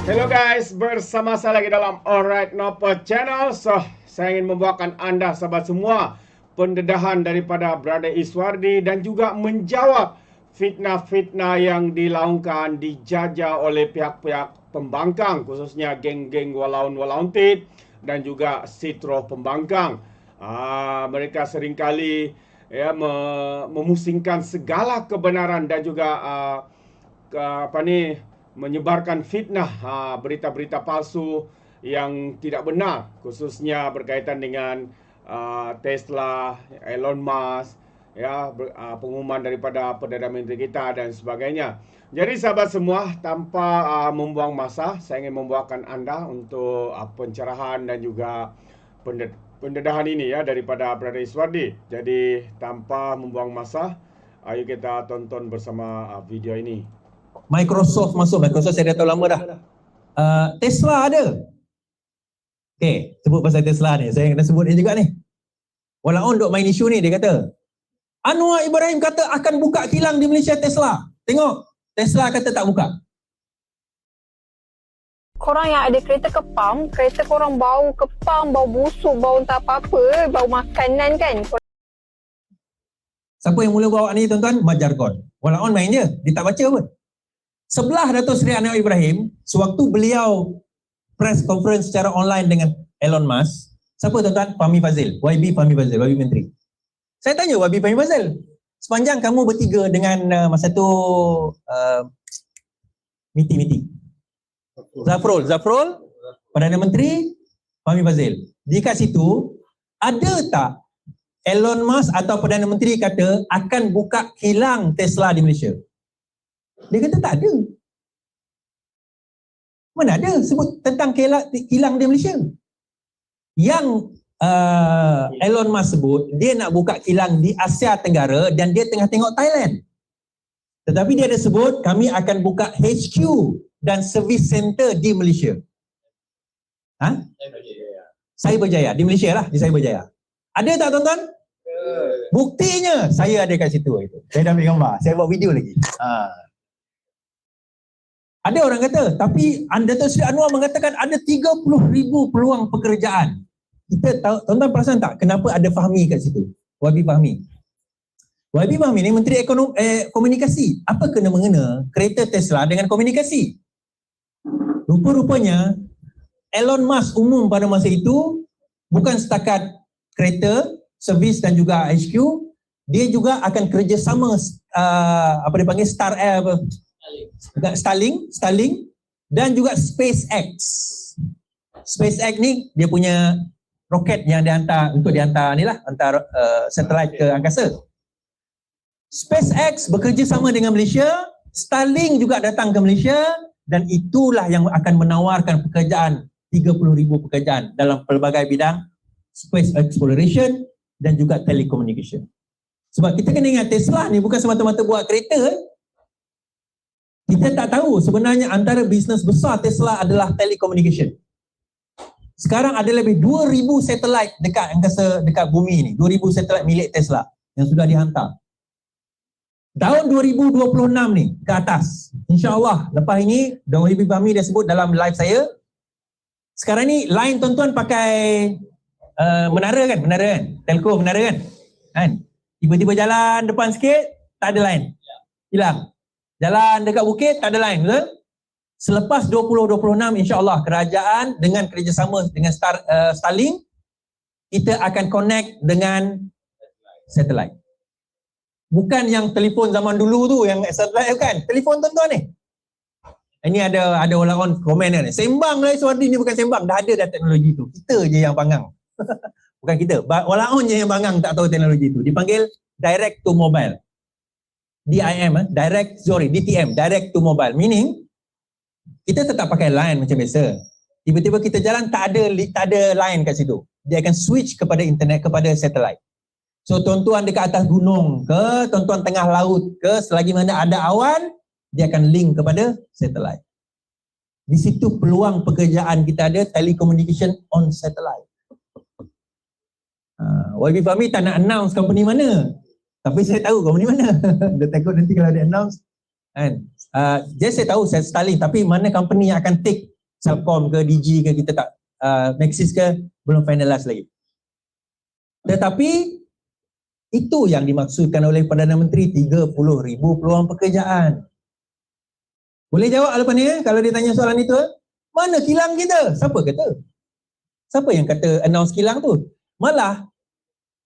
Hello guys, bersama saya lagi dalam Alright Nopo Channel. Saya ingin membawakan anda sahabat semua pendedahan daripada Brother Iswardi dan juga menjawab fitnah-fitnah yang dilaungkan, dijajah oleh pihak-pihak pembangkang, khususnya geng-geng walaun-walauntit dan juga sitro pembangkang. Mereka seringkali memusingkan segala kebenaran dan juga menyebarkan fitnah, berita-berita palsu yang tidak benar, khususnya berkaitan dengan Tesla, Elon Musk, pengumuman daripada Perdana Menteri kita dan sebagainya. Jadi sahabat semua, tanpa membuang masa, saya ingin membawakan anda untuk pencerahan dan juga pendedahan ini daripada Brother Iswardi. Jadi tanpa membuang masa, ayo kita tonton bersama video ini. Microsoft masuk. Microsoft saya dah tahu lama dah. Tesla ada. Okay, sebut pasal Tesla ni. Saya kena sebut ni juga ni. Walaupun duk main isu ni, dia kata Anwar Ibrahim kata akan buka kilang di Malaysia Tesla. Tengok, Tesla kata tak buka. Korang yang ada kereta kepam, kereta korang bau kepam, bau busuk, bau entah apa-apa, bau makanan kan. Siapa yang mula bawa ni tuan-tuan? Mat Jargon. Walaupun main je, dia tak baca pun. Sebelah Dato' Seri Anwar Ibrahim, sewaktu beliau press conference secara online dengan Elon Musk, siapa tuan-tuan? Fahmi Fadzil, YB Fahmi Fadzil, YB Menteri. Saya tanya YB Fahmi Fadzil, sepanjang kamu bertiga dengan masa tu meeting. Zafrul, Perdana Menteri, Fahmi Fadzil. Di kat situ, ada tak Elon Musk atau Perdana Menteri kata akan buka kilang Tesla di Malaysia? Dia kata tak ada. Mana ada sebut tentang kilang di Malaysia? Yang Elon Musk sebut, dia nak buka kilang di Asia Tenggara dan dia tengah tengok Thailand. Tetapi dia ada sebut, kami akan buka HQ dan service center di Malaysia. Cyberjaya. Di Malaysia lah, di Cyberjaya. Ada tak tuan-tuan? Buktinya, saya ada kat situ. Saya dah ambil gambar, saya buat video lagi. Ada orang kata, tapi Dato' Seri Anwar mengatakan ada 30,000 peluang pekerjaan. Kita tahu, tuan-tuan perasan tak kenapa ada Fahmi kat situ? YB Fahmi. YB Fahmi ni Menteri Komunikasi. Apa kena-mengena kereta Tesla dengan komunikasi? Rupa-rupanya Elon Musk umum pada masa itu bukan setakat kereta, servis dan juga HQ, dia juga akan kerjasama Starlink dan juga SpaceX. SpaceX ni dia punya roket yang dihantar hantar satelit ke angkasa. SpaceX bekerjasama dengan Malaysia, Starlink juga datang ke Malaysia dan itulah yang akan menawarkan pekerjaan, 30,000 pekerjaan dalam pelbagai bidang space exploration dan juga telecommunication. Sebab kita kena ingat Tesla ni bukan semata-mata buat kereta. Kita tak tahu sebenarnya antara bisnes besar Tesla adalah telecommunication. Sekarang ada lebih 2,000 satelit dekat angkasa, dekat bumi ni. 2,000 satelit milik Tesla yang sudah dihantar. Tahun 2026 ni ke atas, insya-Allah lepas ini, Dr. Habib Fahmi dah sebut dalam live saya. Sekarang ni line tuan-tuan pakai menara kan? Telco menara kan? Tiba-tiba jalan depan sikit, tak ada line. Hilang. Jalan dekat bukit, tak ada line, betul? Selepas 2026, insya-Allah kerajaan dengan kerjasama dengan Starlink, kita akan connect dengan satelit. Bukan yang telefon zaman dulu tu, yang satelit kan? Telefon tuan-tuan ni. Ini ada orang komen ni. Sembang lah Iswardi ni, bukan sembang. Dah ada dah teknologi tu. Kita je yang bangang. Bukan kita. Walaupun je yang bangang tak tahu teknologi tu. Dipanggil direct to mobile. DTM, direct to mobile. Meaning, kita tetap pakai line macam biasa. Tiba-tiba kita jalan tak ada line kat situ. Dia akan switch kepada internet, kepada satelit. So tuan-tuan dekat atas gunung ke, tuan-tuan tengah laut ke, selagi mana ada awan, dia akan link kepada satelit. Di situ peluang pekerjaan kita ada, telecommunication on satellite. YB Fahmi tak nak announce company mana. Tapi saya tahu company mana. Dia takut nanti kalau dia announce. Kan? Jadi saya tahu saya Starlink, tapi mana company yang akan take Celcom ke DG ke kita tak Maxis ke belum finalize lagi. Tetapi itu yang dimaksudkan oleh Perdana Menteri 30,000 peluang pekerjaan. Boleh jawab lepas ni kalau dia tanya soalan itu? Mana kilang kita? Siapa kata? Siapa yang kata announce kilang tu? Malah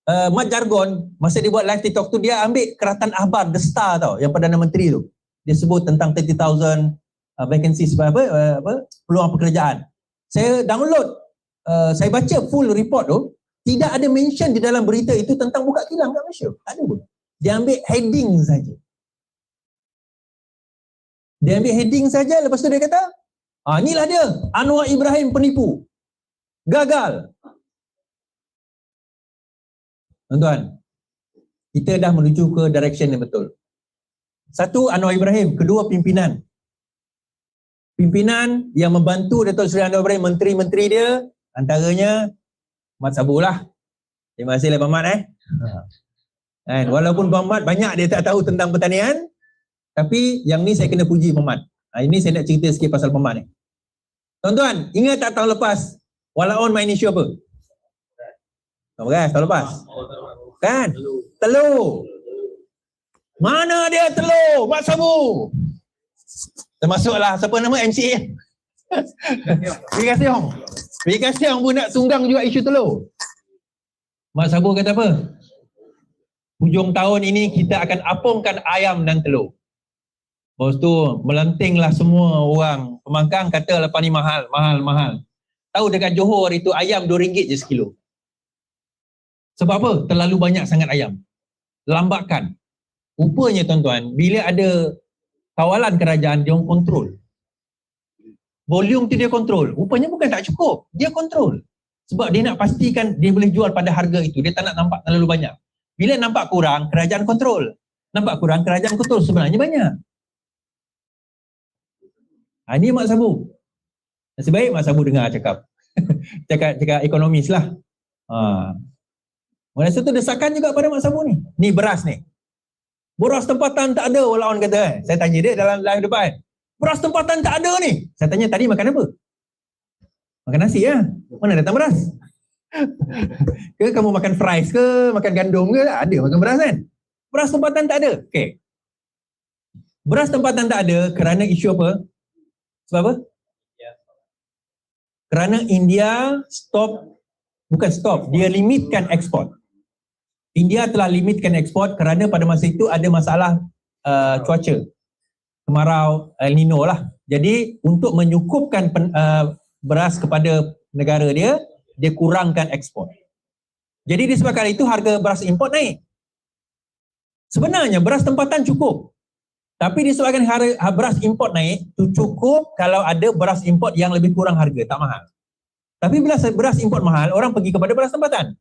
Mat Jargon masa dia buat live TikTok tu dia ambil keratan akhbar The Star tau yang Perdana Menteri tu. Dia sebut tentang 30,000 vacancies peluang pekerjaan. Saya download, saya baca full report tu, tidak ada mention di dalam berita itu tentang buka kilang kat Malaysia. Tak ada pun. Dia ambil heading saja. Dia ambil heading saja, lepas tu dia kata, inilah dia, Anwar Ibrahim penipu. Gagal. Tuan-tuan, kita dah menuju ke direction yang betul. Satu, Anwar Ibrahim. Kedua, pimpinan. Pimpinan yang membantu Datuk Seri Anwar Ibrahim, menteri-menteri dia, antaranya Mat Sabu lah. Terima kasih lah Pak Mat kan, walaupun Pak Mat banyak dia tak tahu tentang pertanian, tapi yang ni saya kena puji Pak Mat. Ini saya nak cerita sikit pasal Pak Mat ni. Tuan-tuan, ingat tak tahun lepas Walaon main isu apa? Tahun lepas? Kan? Telur. Mana dia telur? Mat Sabu. Termasuklah siapa nama MCA. Terima kasih pun nak sunggang juga isu telur. Mat Sabu kata apa? Hujung tahun ini kita akan apungkan ayam dan telur. Lepas tu melantinglah semua orang pemangkang kata lepas ni mahal. Tahu dekat Johor itu ayam RM2 je sekilo. Sebab apa? Terlalu banyak sangat ayam. Lambakan. Rupanya tuan-tuan, bila ada kawalan kerajaan, dia kontrol. Volume tu dia kontrol. Rupanya bukan tak cukup. Dia kontrol. Sebab dia nak pastikan dia boleh jual pada harga itu. Dia tak nak nampak terlalu banyak. Bila nampak kurang, kerajaan kontrol. Nampak kurang, kerajaan kontrol. Sebenarnya banyak. Ini Mak Sabu. Nasib baik Mak Sabu dengar cakap. cakap ekonomis lah. Masa tu desakan juga pada Mak Sabu ni. Ni beras ni. Beras tempatan tak ada, Walaon kata. Saya tanya dia dalam live depan. Beras tempatan tak ada ni. Saya tanya tadi makan apa? Makan nasi ya? Mana datang beras? Ke kamu makan fries ke? Makan gandum ke? Ada makan beras kan? Beras tempatan tak ada. Okay. Beras tempatan tak ada kerana isu apa? Sebab apa? Kerana India dia limitkan ekspor. India telah limitkan ekspor kerana pada masa itu ada masalah cuaca. Kemarau, El Nino lah. Jadi untuk menyukupkan beras kepada negara dia kurangkan ekspor. Jadi disebabkan itu harga beras import naik. Sebenarnya beras tempatan cukup. Tapi disebabkan harga beras import naik, itu cukup kalau ada beras import yang lebih kurang harga, tak mahal. Tapi bila beras import mahal, orang pergi kepada beras tempatan.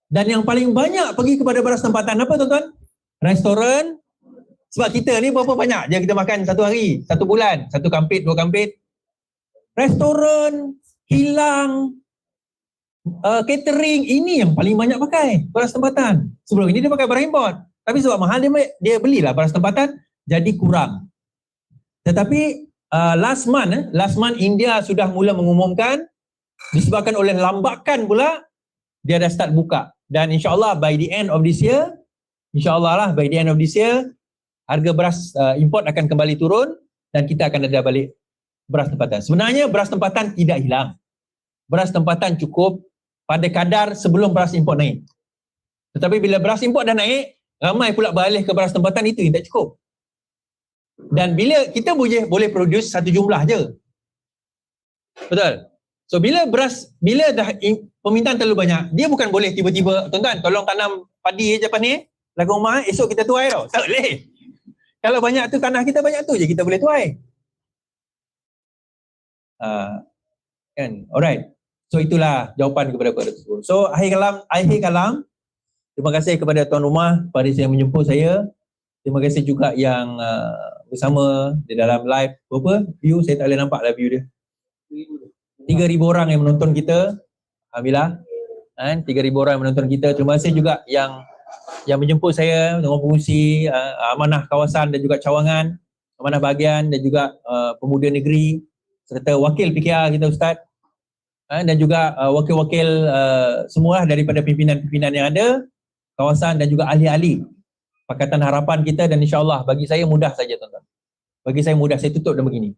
Dan yang paling banyak pergi kepada beras tempatan apa tuan-tuan? Restoran. Sebab kita ni berapa banyak je kita makan satu hari, satu bulan, satu kampit, dua kampit. Restoran, kilang, catering, ini yang paling banyak pakai beras tempatan. Sebelum ini dia pakai beras import. Tapi sebab mahal dia belilah beras tempatan, jadi kurang. Tetapi last month India sudah mula mengumumkan disebabkan oleh lambakan pula dia dah start buka. Dan insyaAllah by the end of this year, harga beras import akan kembali turun dan kita akan ada balik beras tempatan. Sebenarnya beras tempatan tidak hilang. Beras tempatan cukup pada kadar sebelum beras import naik. Tetapi bila beras import dah naik, ramai pula beralih ke beras tempatan, itu yang tak cukup. Dan bila kita boleh produce satu jumlah je. Betul? So bila dah permintaan terlalu banyak, dia bukan boleh tiba-tiba, tuan-tuan, tolong tanam padi je lepas ni, lagu rumah, esok kita tuai tau. Tak boleh. Kalau banyak tu tanah kita banyak tu je kita boleh tuai. Kan? Alright. So itulah jawapan kepada perkara tersebut. So akhir kalam, terima kasih kepada tuan rumah pada yang menjemput saya. Terima kasih juga yang bersama di dalam live. Berapa view? Saya tak boleh nampak lah view dia. 3,000 orang yang menonton kita. Alhamdulillah. 3,000 orang yang menonton kita. Terima kasih juga yang menjemput saya dengan pengurusi amanah kawasan dan juga cawangan, amanah bahagian dan juga pemuda negeri serta wakil PKR kita Ustaz, dan juga wakil-wakil semua daripada pimpinan-pimpinan yang ada kawasan dan juga ahli-ahli Pakatan Harapan kita. Dan insyaAllah bagi saya mudah saja tuan-tuan. Bagi saya mudah, saya tutup dan begini.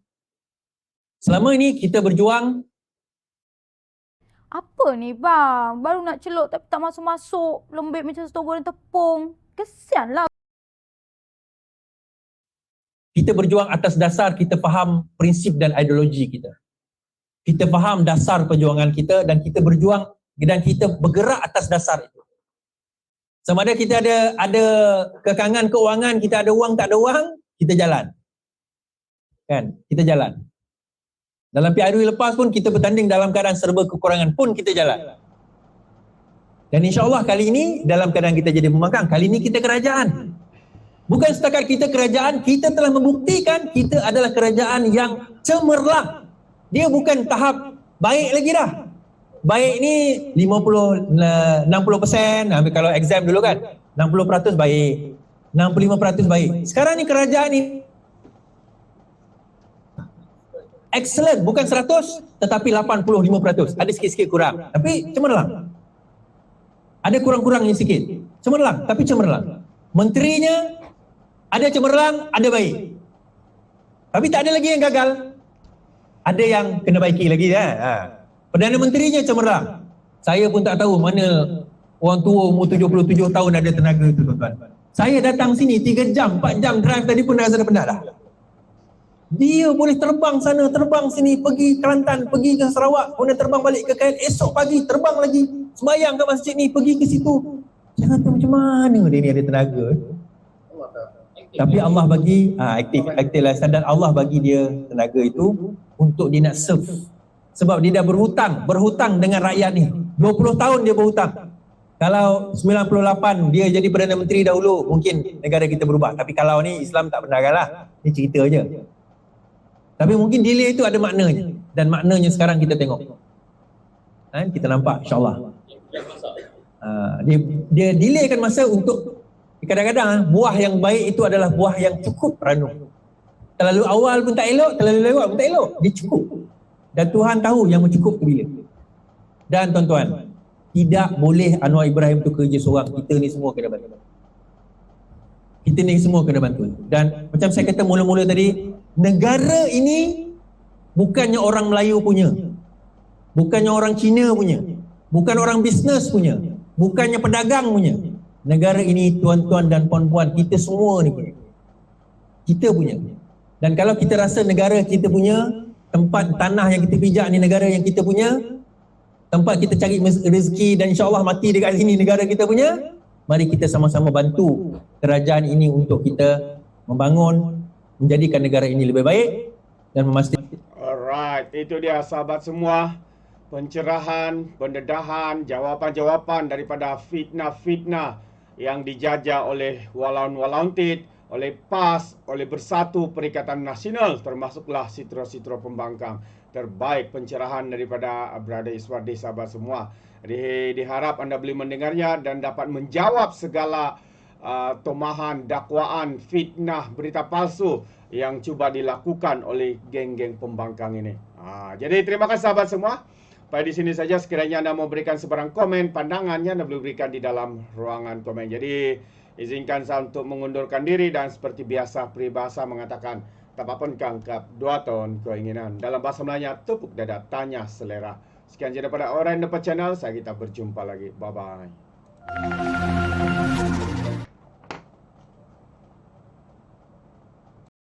Selama ini kita berjuang. Apa ni bang? Baru nak celup tapi tak masuk-masuk. Lembik macam sotong goreng tepung. Kesianlah. Kita berjuang atas dasar kita faham prinsip dan ideologi kita. Kita faham dasar perjuangan kita dan kita berjuang dan kita bergerak atas dasar itu. Sama ada kita ada kekangan keuangan, kita ada wang tak ada wang, kita jalan. Kan? Kita jalan. Dalam PRU lepas pun kita bertanding dalam keadaan serba kekurangan pun kita jalan. Dan insya-Allah kali ini dalam keadaan kita jadi pembangkang, kali ini kita kerajaan. Bukan setakat kita kerajaan, kita telah membuktikan kita adalah kerajaan yang cemerlang. Dia bukan tahap baik lagi dah. Baik ni 60%, kalau exam dulu kan 60% baik, 65% baik. Sekarang ni kerajaan ni excellent, bukan 100 tetapi 85%. Ada sikit-sikit kurang tapi cemerlang. Ada kurang-kurangnya sikit. Cemerlang tapi cemerlang. Menterinya ada cemerlang, ada baik. Tapi tak ada lagi yang gagal. Ada yang kena baiki lagi Perdana Menterinya cemerlang. Saya pun tak tahu mana orang tua umur 77 tahun ada tenaga tu tuan-tuan. Saya datang sini 3 jam, 4 jam drive tadi pun dah rasa penat dah. Dia boleh terbang sana, terbang sini, pergi Kelantan, pergi ke Sarawak, kemudian terbang balik ke KL, esok pagi terbang lagi, sembahyang ke masjid ni, pergi ke situ. Jangan tahu macam mana dia ni ada tenaga. Tapi Allah bagi aktif lifestyle dan Allah bagi dia tenaga itu untuk dia nak serve. Sebab dia dah berhutang dengan rakyat ni. 20 tahun dia berhutang. Kalau 98 dia jadi Perdana Menteri dahulu, mungkin negara kita berubah. Tapi kalau ni Islam tak pernah lah. Ni cerita je. Tapi mungkin delay itu ada maknanya. Dan maknanya sekarang kita tengok. Kita nampak insyaAllah. Dia delaykan masa untuk kadang-kadang buah yang baik itu adalah buah yang cukup ranum. Terlalu awal pun tak elok, terlalu lewat pun tak elok. Dia cukup. Dan Tuhan tahu yang mencukup tu bila. Dan tuan-tuan, tidak boleh Anwar Ibrahim tu kerja seorang. Kita ni semua kena bantu. Kita ni semua kena bantu. Dan macam saya kata mula-mula tadi, negara ini bukannya orang Melayu punya. Bukannya orang Cina punya. Bukan orang bisnes punya. Bukannya pedagang punya. Negara ini tuan-tuan dan puan-puan, kita semua ni punya. Kita punya. Dan kalau kita rasa negara kita punya, tempat tanah yang kita pijak ni negara yang kita punya, tempat kita cari rezeki dan insya-Allah mati dekat sini negara kita punya, mari kita sama-sama bantu kerajaan ini untuk kita membangun, menjadikan negara ini lebih baik dan memastikan. Alright, itu dia sahabat semua. Pencerahan, pendedahan, jawapan-jawapan daripada fitnah-fitnah yang dijajah oleh walaun-walaun tit, oleh PAS, oleh Bersatu Perikatan Nasional, termasuklah sitro-sitro pembangkang. Terbaik pencerahan daripada Brother Iswardi sahabat semua. Diharap anda boleh mendengarnya dan dapat menjawab segala tomahan, dakwaan, fitnah, berita palsu yang cuba dilakukan oleh geng-geng pembangkang ini. Jadi terima kasih sahabat semua. Pada di sini saja, sekiranya anda mau berikan sebarang komen, pandangannya anda boleh berikan di dalam ruangan komen. Jadi izinkan saya untuk mengundurkan diri dan seperti biasa peribahasa mengatakan tak apa kangkap 2 tahun keinginan. Dalam bahasa Melayu, tepuk dada, tanya selera. Sekian je daripada Orang Dapat Channel. Kita berjumpa lagi. Bye-bye.